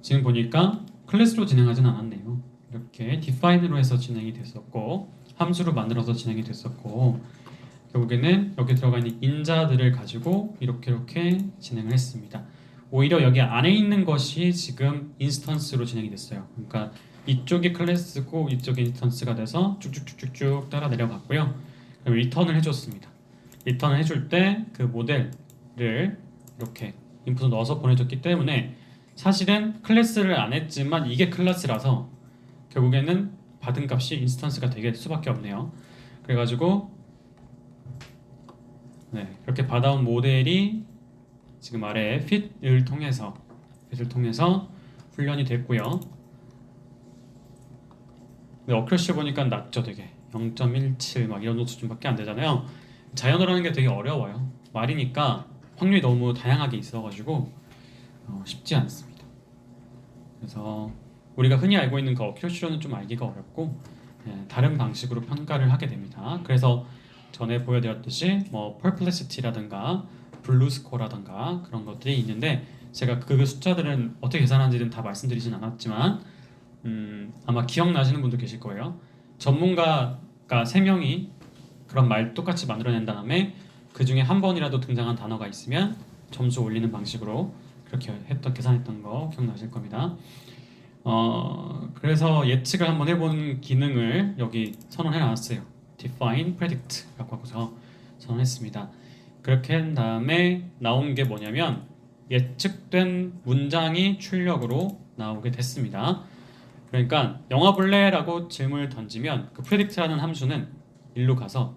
지금 보니까 클래스로 진행하진 않았네요. 이렇게 define으로 해서 진행이 됐었고 함수로 만들어서 진행이 됐었고, 결국에는 여기 들어가 있는 인자들을 가지고 이렇게 진행을 했습니다. 오히려 여기 안에 있는 것이 지금 인스턴스로 진행이 됐어요. 그러니까 이쪽이 클래스고 이쪽이 인스턴스가 돼서 쭉쭉쭉쭉 따라 내려갔고요. 리턴을 해줬습니다. 리턴을 해줄 때 그 모델을 이렇게 인풋을 넣어서 보내줬기 때문에 사실은 클래스를 안 했지만 이게 클래스라서 결국에는 받은 값이 인스턴스가 될 수밖에 없네요. 그래가지고 이렇게 받아온 모델이 지금 아래 fit을 통해서 훈련이 됐고요. 근데 어큐러시 보니까 낮죠. 되게 0.17 막 이런 수준밖에 안 되잖아요. 자연어로 하는 게 되게 어려워요. 말이니까 확률이 너무 다양하게 있어가지고 쉽지 않습니다. 그래서 우리가 흔히 알고 있는 그 어큐러시로는 좀 알기가 어렵고 다른 방식으로 평가를 하게 됩니다. 그래서 전에 보여드렸듯이 뭐 perplexity라든가 블루스코라든가 그런 것들이 있는데, 제가 그 숫자들은 어떻게 계산하는지는 다 말씀드리진 않았지만 아마 기억나시는 분도 계실 거예요. 전문가가 3명이 그런 말 똑같이 만들어낸 다음에 그 중에 한 번이라도 등장한 단어가 있으면 점수 올리는 방식으로 그렇게 계산했던 거 기억나실 겁니다. 그래서 예측을 한번 해본 기능을 여기 선언해 놨어요. define predict라고 하고서 선언했습니다. 그렇게 한 다음에 나온 게 뭐냐면 예측된 문장이 출력으로 나오게 됐습니다. 그러니까 영화 볼래라고 질문을 던지면 그 predict라는 함수는 일로 가서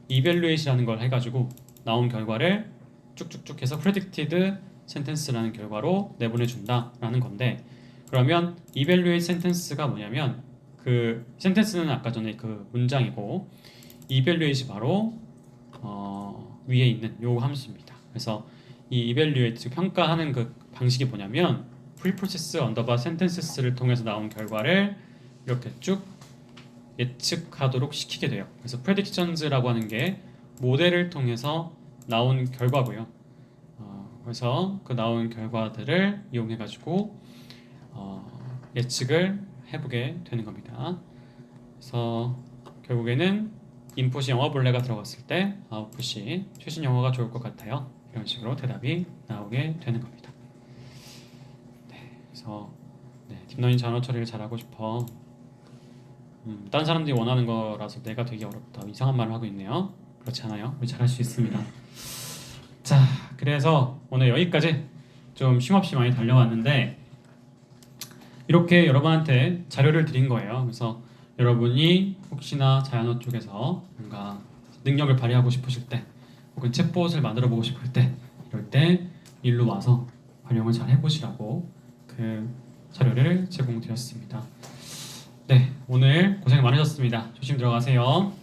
evaluate라는 걸 해가지고 나온 결과를 쭉쭉쭉 해서 predicted sentence라는 결과로 내보내준다라는 건데, 그러면 evaluate sentence가 뭐냐면 그 sentence는 아까 전에 그 문장이고 evaluate이 바로 위에 있는 요 함수입니다. 그래서 이 evaluate 평가하는 그 방식이 뭐냐면 preprocess underbar sentences를 통해서 나온 결과를 이렇게 쭉 예측하도록 시키게 돼요. 그래서 predictions라고 하는 게 모델을 통해서 나온 결과고요. 그래서 그 나온 결과들을 이용해 가지고 예측을 해보게 되는 겁니다. 그래서 결국에는 인풋이 영어 본래가 들어갔을 때 아웃풋이 최신 영어가 좋을 것 같아요. 이런 식으로 대답이 나오게 되는 겁니다. 그래서 딥러닝 단어 처리를 잘하고 싶어 다른 사람들이 원하는 거라서 내가 되게 어렵다. 이상한 말을 하고 있네요. 그렇지 않아요? 우리 잘할 수 있습니다. 자, 그래서 오늘 여기까지 좀 쉼없이 많이 달려왔는데 이렇게 여러분한테 자료를 드린 거예요. 그래서 여러분이 혹시나 자연어 쪽에서 뭔가 능력을 발휘하고 싶으실 때 혹은 챗봇을 만들어 보고 싶을 때 이럴 때 일로 와서 활용을 잘 해보시라고 그 자료를 제공드렸습니다. 네, 오늘 고생 많으셨습니다. 조심히 들어가세요.